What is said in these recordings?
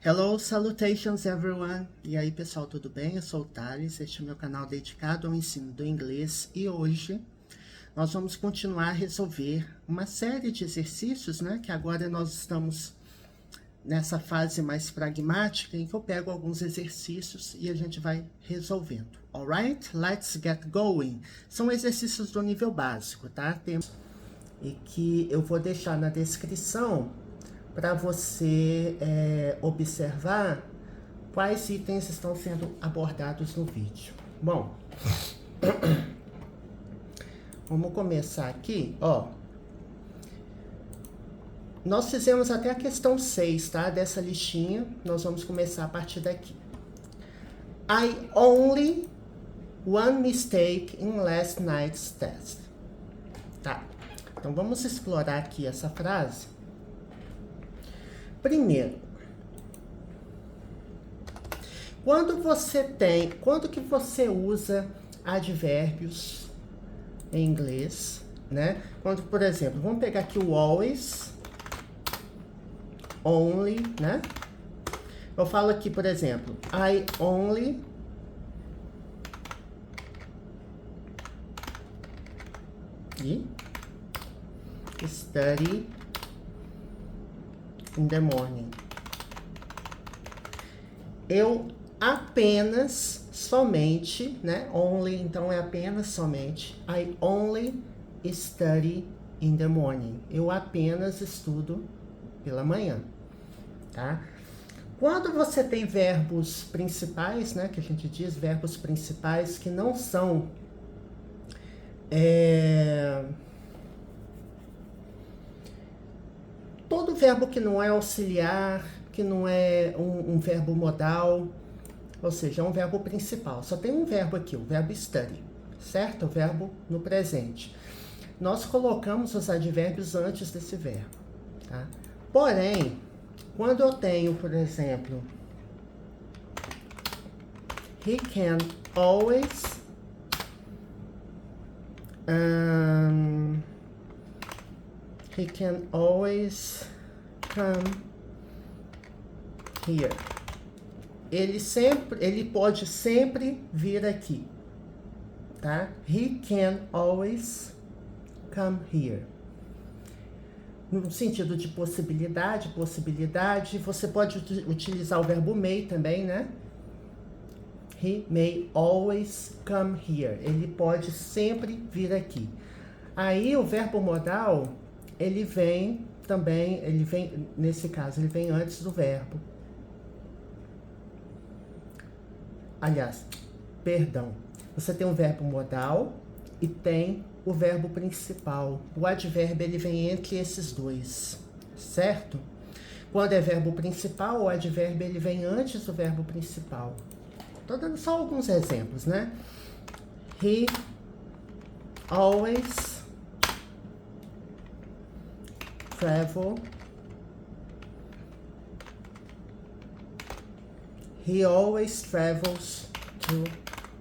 Hello, salutations everyone! E aí pessoal, tudo bem? Eu sou o Thales, este é meu canal dedicado ao ensino do inglês e hoje nós vamos continuar a resolver uma série de exercícios, né? Que agora nós estamos nessa fase mais pragmática em que eu pego alguns exercícios e a gente vai resolvendo. Alright? Let's get going! São exercícios do nível básico, tá? E que eu vou deixar na descrição para você observar quais itens estão sendo abordados no vídeo. Bom, vamos começar aqui, ó. Nós fizemos até a questão 6, tá? Dessa listinha, nós vamos começar a partir daqui. I only one mistake in last night's test. Tá, então vamos explorar aqui essa frase. Primeiro, quando que você usa advérbios em inglês, né? Quando, por exemplo, vamos pegar aqui o always, only, né? Eu falo aqui, por exemplo, I only study in the morning. Eu apenas, somente, né? Only, então é apenas, somente. I only study in the morning. Eu apenas estudo pela manhã, tá? Quando você tem verbos principais, né? Que a gente diz verbos principais que não são todo verbo que não é auxiliar, que não é um verbo modal, ou seja, é um verbo principal. Só tem um verbo aqui, o verbo study, certo? O verbo no presente. Nós colocamos os advérbios antes desse verbo, tá? Porém, quando eu tenho, por exemplo, he can always come here. Ele pode sempre vir aqui, tá? He can always come here. No sentido de possibilidade, você pode utilizar o verbo may também, né? He may always come here. Ele pode sempre vir aqui. Aí o verbo modal, ele vem também, nesse caso, ele vem antes do verbo. Aliás, perdão. Você tem um verbo modal e tem o verbo principal. O advérbio, ele vem entre esses dois, certo? Quando é verbo principal, o advérbio, ele vem antes do verbo principal. Tô dando só alguns exemplos, né? He always travel. He always travels to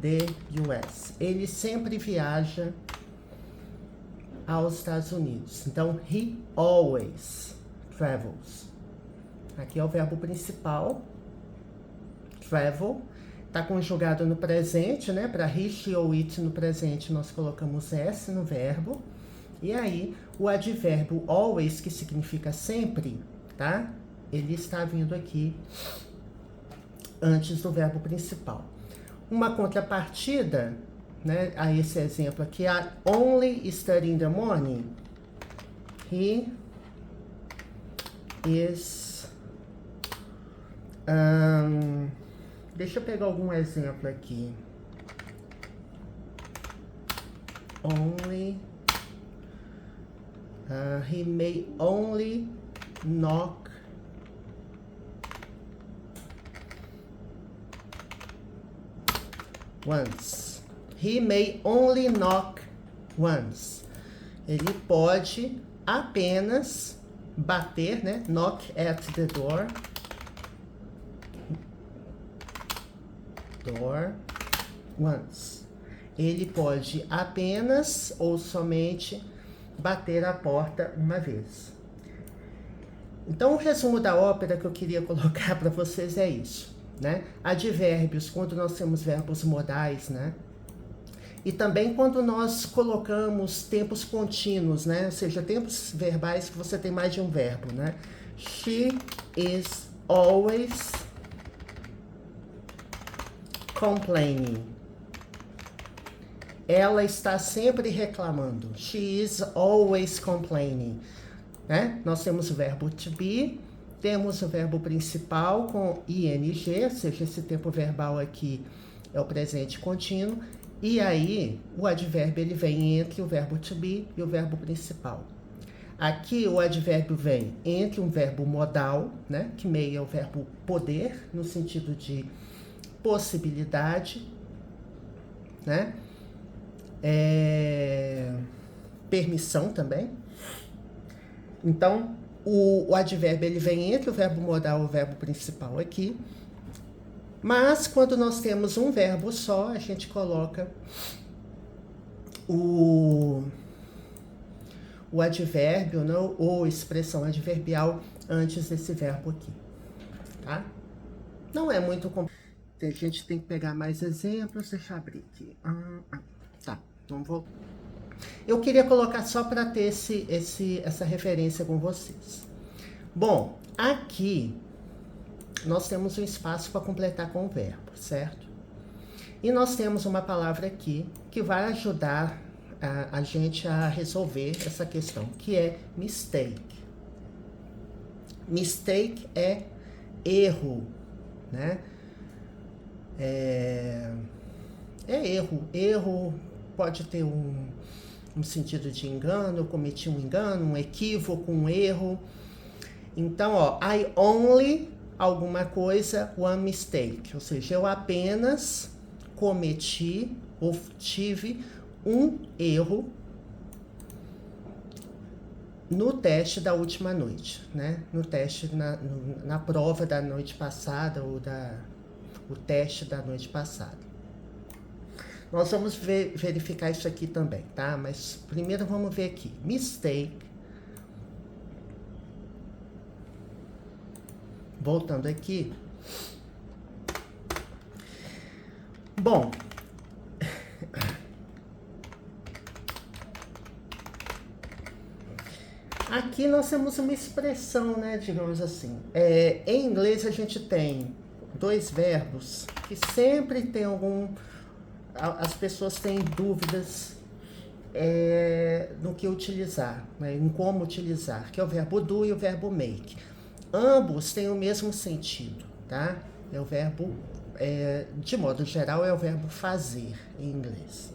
the US. Ele sempre viaja aos Estados Unidos. Então, he always travels. Aqui é o verbo principal, travel. Está conjugado no presente, né? Para he, she ou it no presente, nós colocamos s no verbo. E aí, o advérbio always, que significa sempre, tá? Ele está vindo aqui antes do verbo principal. Uma contrapartida, né, a esse exemplo aqui, I only study in the morning. He is... deixa eu pegar algum exemplo aqui. Only... he may only knock once. He may only knock once. Ele pode apenas bater, né? Knock at the door. Door once. Ele pode apenas ou somente bater a porta uma vez. Então, o resumo da ópera que eu queria colocar para vocês é isso, né? Advérbios, quando nós temos verbos modais, né? E também quando nós colocamos tempos contínuos, né? Ou seja, tempos verbais que você tem mais de um verbo, né? She is always complaining. Ela está sempre reclamando. She is always complaining. Né? Nós temos o verbo to be, temos o verbo principal com ing, ou seja, esse tempo verbal aqui é o presente contínuo. E aí, o advérbio ele vem entre o verbo to be e o verbo principal. Aqui, o advérbio vem entre um verbo modal, né? Que meio é o verbo poder, no sentido de possibilidade, né? Permissão também. Então, o advérbio ele vem entre o verbo modal e o verbo principal aqui. Mas, quando nós temos um verbo só, a gente coloca o advérbio, né, ou expressão adverbial antes desse verbo aqui, tá? Não é muito complicado. A gente tem que pegar mais exemplos, deixa eu abrir aqui. Tá, vamos voltar. Eu queria colocar só para ter essa referência com vocês. Bom, aqui nós temos um espaço para completar com o verbo, certo? E nós temos uma palavra aqui que vai ajudar a gente a resolver essa questão, que é mistake. Mistake é erro, né? É erro. Erro pode ter um sentido de engano, eu cometi um engano, um equívoco, um erro. Então, ó, I only alguma coisa, one mistake. Ou seja, eu apenas cometi ou tive um erro no teste da última noite, né? No teste, na prova da noite passada ou o teste da noite passada. Nós vamos verificar isso aqui também, tá? Mas primeiro vamos ver aqui. Mistake. Voltando aqui. Bom. Aqui nós temos uma expressão, né? Digamos assim. Em inglês a gente tem dois verbos que sempre tem as pessoas têm dúvidas no que utilizar, né, em como utilizar, que é o verbo do e o verbo make. Ambos têm o mesmo sentido, tá? É o verbo, de modo geral, é o verbo fazer em inglês.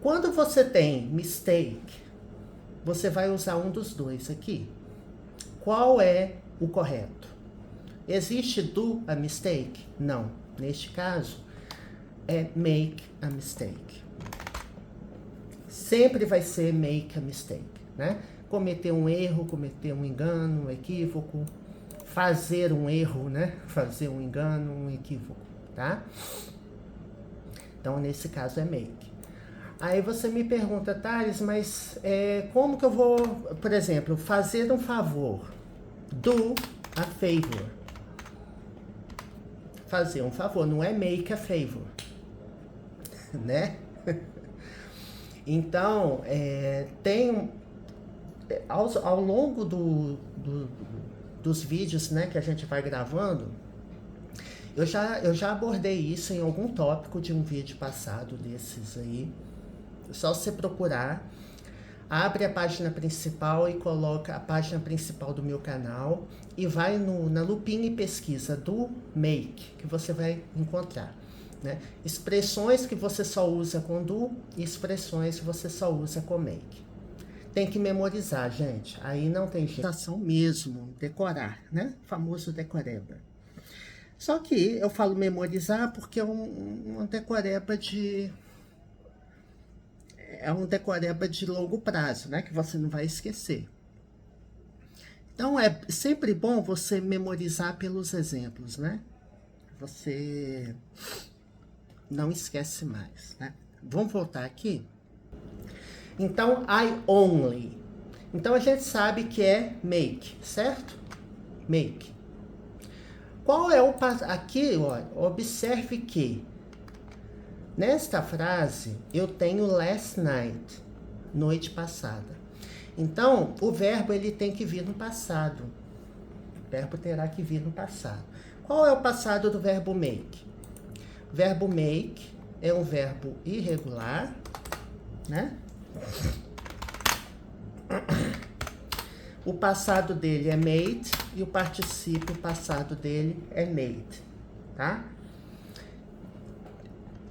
Quando você tem mistake, você vai usar um dos dois aqui. Qual é o correto? Existe do a mistake? Não. Neste caso, é make a mistake. Sempre vai ser make a mistake, né? Cometer um erro, cometer um engano, um equívoco. Fazer um erro, né? Fazer um engano, um equívoco, tá? Então, nesse caso, é make. Aí você me pergunta, Thales, mas como que eu vou, por exemplo, fazer um favor? Do a favor. Fazer um favor, não é make a favor, né? Então, ao longo dos vídeos, né, que a gente vai gravando, eu já abordei isso em algum tópico de um vídeo passado desses aí. É só você procurar, abre a página principal e coloca a página principal do meu canal e vai na lupinha e pesquisa do make, que você vai encontrar, né? Expressões que você só usa com do e expressões que você só usa com make. Tem que memorizar, gente. Aí não tem jeito. Ação mesmo, decorar, né? O famoso decoreba. Só que eu falo memorizar porque é uma decoreba um decoreba de longo prazo, né? Que você não vai esquecer. Então, é sempre bom você memorizar pelos exemplos, né? Você não esquece mais, né? Vamos voltar aqui? Então, I only. Então, a gente sabe que é make, certo? Make. Qual é o... Aqui, ó, observe que nesta frase eu tenho last night, noite passada. Então, o verbo ele tem que vir no passado. O verbo terá que vir no passado. Qual é o passado do verbo make? O verbo make é um verbo irregular, né? O passado dele é made e o particípio passado dele é made, tá?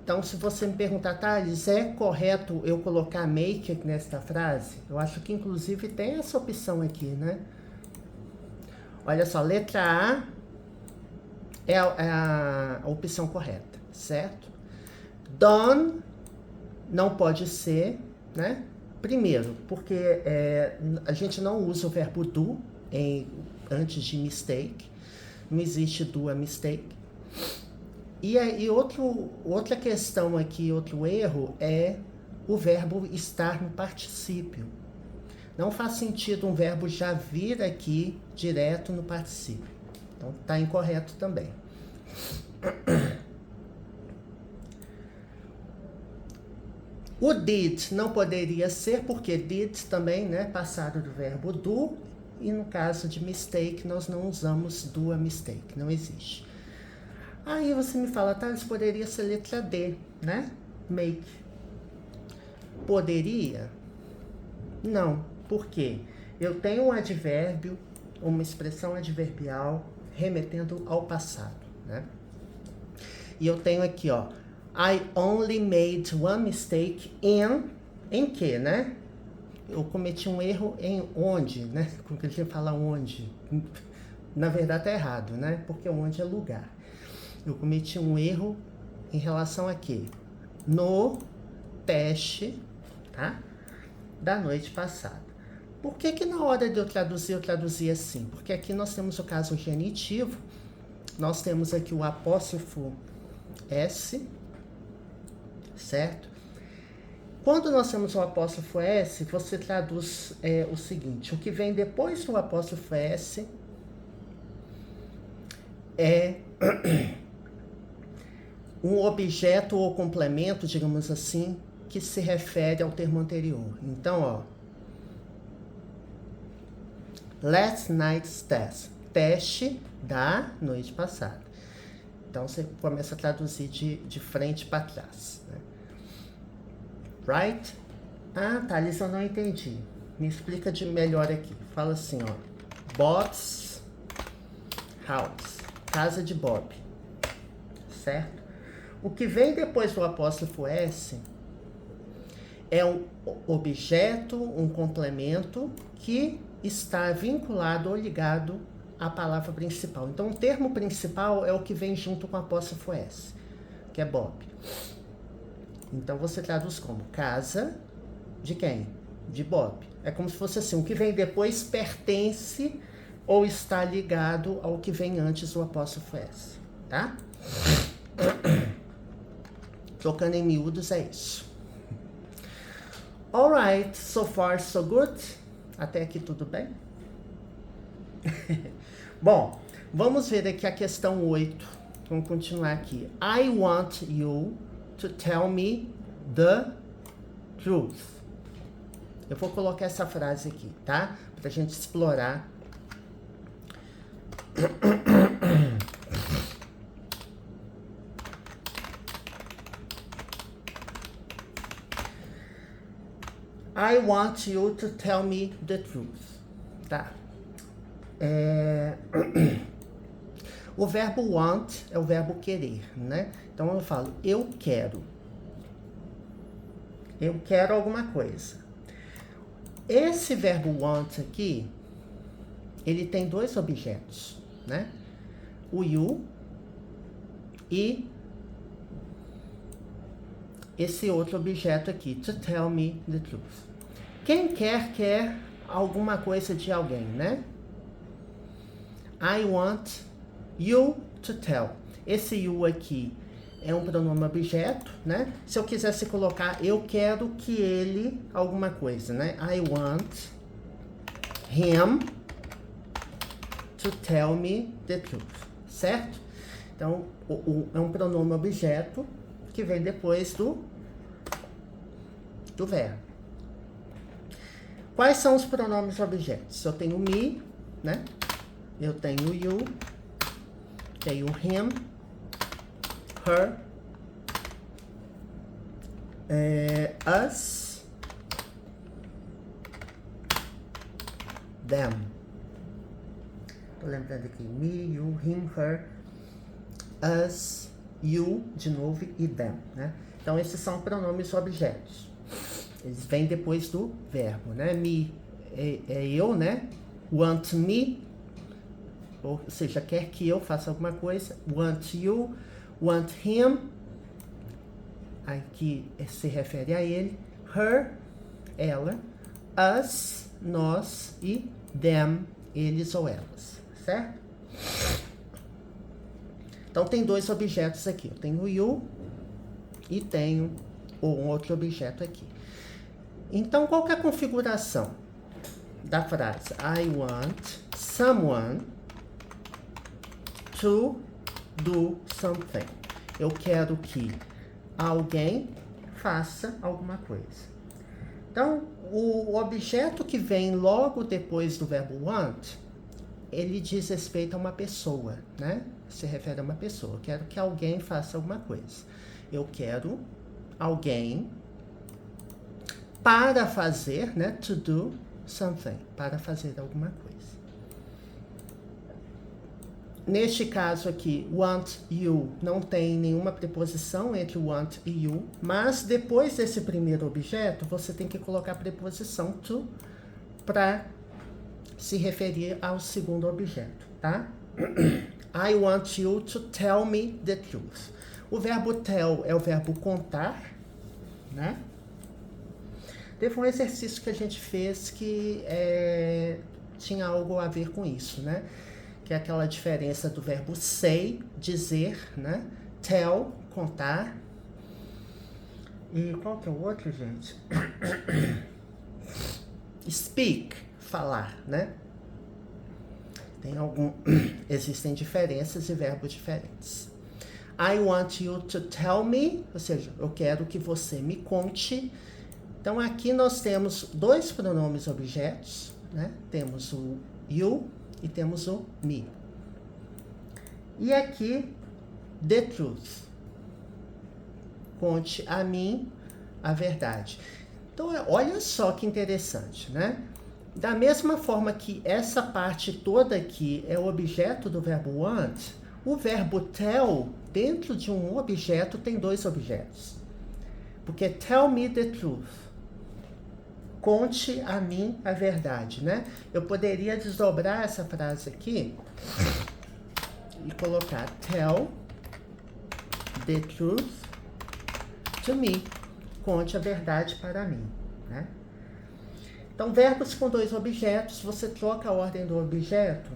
Então, se você me perguntar, Thales, é correto eu colocar make nesta frase? Eu acho que, inclusive, tem essa opção aqui, né? Olha só, letra A é a opção correta, certo? Done não pode ser, né? Primeiro, porque a gente não usa o verbo do antes de mistake. Não existe do a mistake. E outra questão aqui, outro erro, é o verbo estar no particípio. Não faz sentido um verbo já vir aqui direto no particípio. Então, tá incorreto também. O did não poderia ser, porque did também, né, passado do verbo do, e no caso de mistake, nós não usamos do a mistake, não existe. Aí você me fala, tá, isso poderia ser letra D, né? Make. Poderia? Não. Por quê? Eu tenho um advérbio, uma expressão adverbial, remetendo ao passado, né? E eu tenho aqui, ó, I only made one mistake em que, né? Eu cometi um erro em onde, né? Porque a gente fala onde. Na verdade tá errado, né? Porque onde é lugar. Eu cometi um erro em relação a quê? No teste, tá? Da noite passada. Por que que na hora de eu traduzi assim? Porque aqui nós temos o caso genitivo, nós temos aqui o apóstrofo S, certo? Quando nós temos o apóstrofo S, você traduz o seguinte, o que vem depois do apóstrofo S é um objeto ou complemento, digamos assim, que se refere ao termo anterior. Então, ó, last night's test, teste da noite passada. Então, você começa a traduzir de frente para trás, né? Right? Ah, Thales, eu não entendi. Me explica de melhor aqui. Fala assim, ó. Bob's house. Casa de Bob. Certo? O que vem depois do apóstrofo S é um objeto, um complemento que está vinculado ou ligado à palavra principal. Então, o termo principal é o que vem junto com o apóstrofo S, que é Bob. Então, você traduz como casa de quem? De Bob. É como se fosse assim, o que vem depois pertence ou está ligado ao que vem antes do apóstrofo S, tá? Trocando em miúdos é isso. Alright, so far so good. Até aqui tudo bem? Bom, vamos ver aqui a questão 8. Vamos continuar aqui. I want you to tell me the truth. Eu vou colocar essa frase aqui, tá? Pra gente explorar. I want you to tell me the truth. Tá? O verbo want é o verbo querer, né? Então eu falo, eu quero. Eu quero alguma coisa. Esse verbo want aqui, ele tem dois objetos, né? O you e esse outro objeto aqui, to tell me the truth. Quem quer alguma coisa de alguém, né? I want you to tell. Esse you aqui é um pronome objeto, né? Se eu quisesse colocar, eu quero que ele alguma coisa, né? I want him to tell me the truth, certo? Então, é um pronome objeto que vem depois do verbo. Quais são os pronomes objetos? Eu tenho me, né? Eu tenho you, tenho him, her, us, them. Tô lembrando aqui, me, you, him, her, us, you, de novo, e them, né? Então, esses são pronomes objetos. Eles vêm depois do verbo, né? Me é eu, né? Want me, ou seja, quer que eu faça alguma coisa. Want you, want him, aqui se refere a ele. Her, ela. Us, nós. E them, eles ou elas, certo? Então, tem dois objetos aqui. Eu tenho you e tenho um outro objeto aqui. Então, qual que é a configuração da frase? I want someone to do something. Eu quero que alguém faça alguma coisa. Então, o objeto que vem logo depois do verbo want, ele diz respeito a uma pessoa, né? Se refere a uma pessoa. Eu quero que alguém faça alguma coisa. Eu quero alguém para fazer, né? To do something. Para fazer alguma coisa. Neste caso aqui, want you, não tem nenhuma preposição entre want e you, mas depois desse primeiro objeto, você tem que colocar a preposição to para se referir ao segundo objeto, tá? I want you to tell me the truth. O verbo tell é o verbo contar, né? Teve um exercício que a gente fez que tinha algo a ver com isso, né? Que é aquela diferença do verbo say, dizer, né? Tell, contar. E qual que é o outro, gente? Speak, falar, né? Existem diferenças e verbos diferentes. I want you to tell me, ou seja, eu quero que você me conte. Então, aqui nós temos dois pronomes objetos, né? Temos o you e temos o me. E aqui, the truth. Conte a mim a verdade. Então, olha só que interessante, né? Da mesma forma que essa parte toda aqui é o objeto do verbo want, o verbo tell, dentro de um objeto, tem dois objetos. Porque tell me the truth. Conte a mim a verdade, né? Eu poderia desdobrar essa frase aqui e colocar tell the truth to me. Conte a verdade para mim, né? Então, verbos com dois objetos, você troca a ordem do objeto,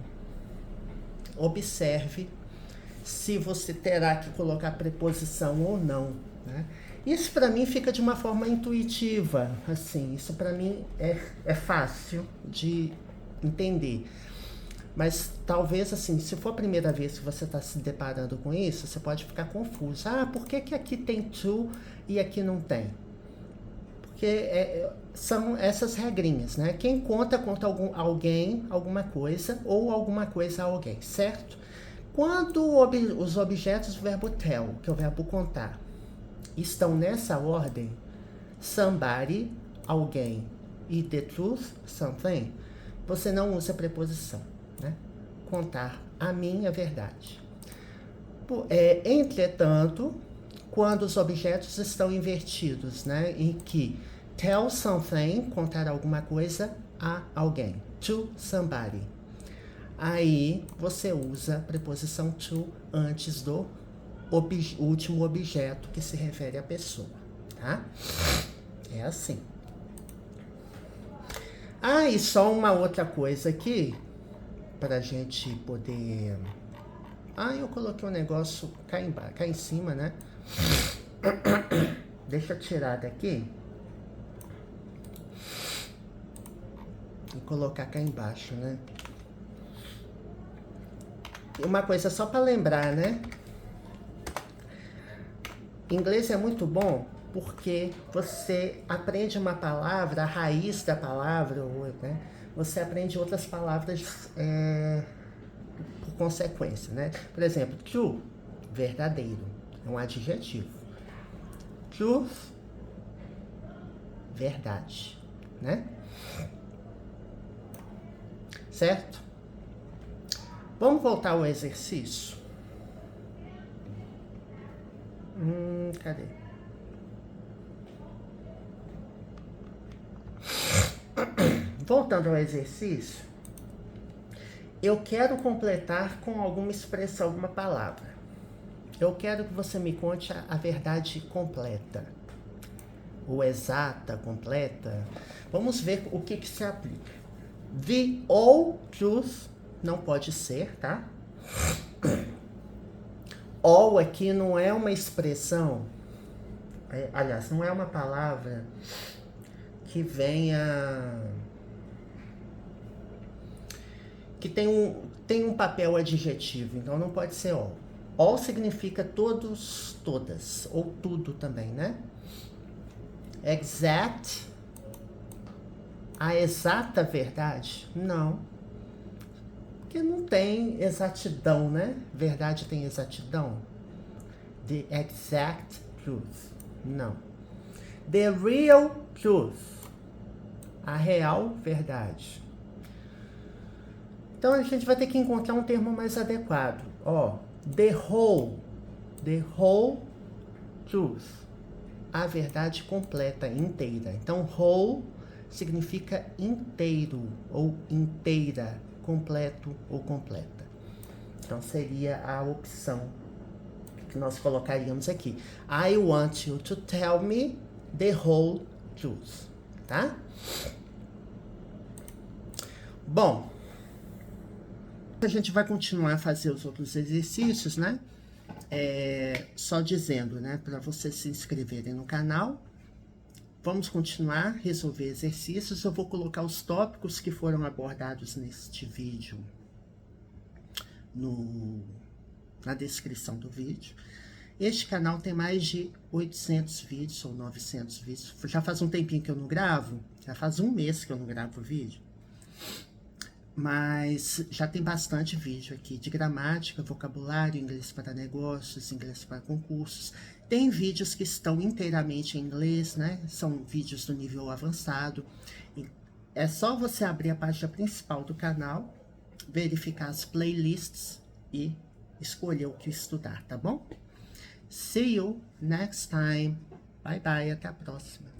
observe se você terá que colocar preposição ou não, né? Isso para mim fica de uma forma intuitiva, assim, isso para mim é fácil de entender. Mas talvez, assim, se for a primeira vez que você está se deparando com isso, você pode ficar confuso. Ah, por que aqui tem to e aqui não tem? Porque são essas regrinhas, né? Quem conta alguém, alguma coisa, ou alguma coisa a alguém, certo? Quando os objetos do verbo tell, que é o verbo contar, estão nessa ordem, somebody, alguém, e the truth, something, você não usa preposição, né? Contar a mim a verdade. Entretanto, quando os objetos estão invertidos, né? Em que tell something, contar alguma coisa a alguém, to somebody. Aí você usa a preposição to antes do último objeto que se refere à pessoa, tá? É assim. Ah, e só uma outra coisa aqui, pra gente poder... Ah, eu coloquei um negócio cá em cima, né? Deixa eu tirar daqui. Vou colocar cá embaixo, né? E uma coisa só para lembrar, né? Inglês é muito bom porque você aprende uma palavra, a raiz da palavra, né? Você aprende outras palavras por consequência, né? Por exemplo, true, verdadeiro, é um adjetivo. Truth, verdade, né? Certo? Vamos voltar ao exercício? Cadê? Voltando ao exercício, eu quero completar com alguma expressão, alguma palavra. Eu quero que você me conte a verdade completa. Ou exata, completa. Vamos ver o que se aplica. The ou truth não pode ser, tá? All aqui não é uma expressão, aliás, não é uma palavra que venha, que tem um papel adjetivo, então não pode ser all. All significa todos, todas, ou tudo também, né? Exact, a exata verdade? Não. Porque não tem exatidão, né? Verdade tem exatidão. The exact truth. Não. The real truth. A real verdade. Então a gente vai ter que encontrar um termo mais adequado. Ó, the whole truth. A verdade completa, inteira. Então, whole significa inteiro ou inteira, completo ou completa. Então, seria a opção que nós colocaríamos aqui. I want you to tell me the whole truth, tá? Bom, a gente vai continuar a fazer os outros exercícios, né? Só dizendo, né, para vocês se inscreverem no canal. Vamos continuar a resolver exercícios. Eu vou colocar os tópicos que foram abordados neste vídeo na descrição do vídeo. Este canal tem mais de 800 vídeos ou 900 vídeos. Já faz um tempinho que eu não gravo, já faz um mês que eu não gravo vídeo. Mas já tem bastante vídeo aqui de gramática, vocabulário, inglês para negócios, inglês para concursos. Tem vídeos que estão inteiramente em inglês, né? São vídeos do nível avançado. É só você abrir a página principal do canal, verificar as playlists e escolher o que estudar, tá bom? See you next time. Bye bye, até a próxima.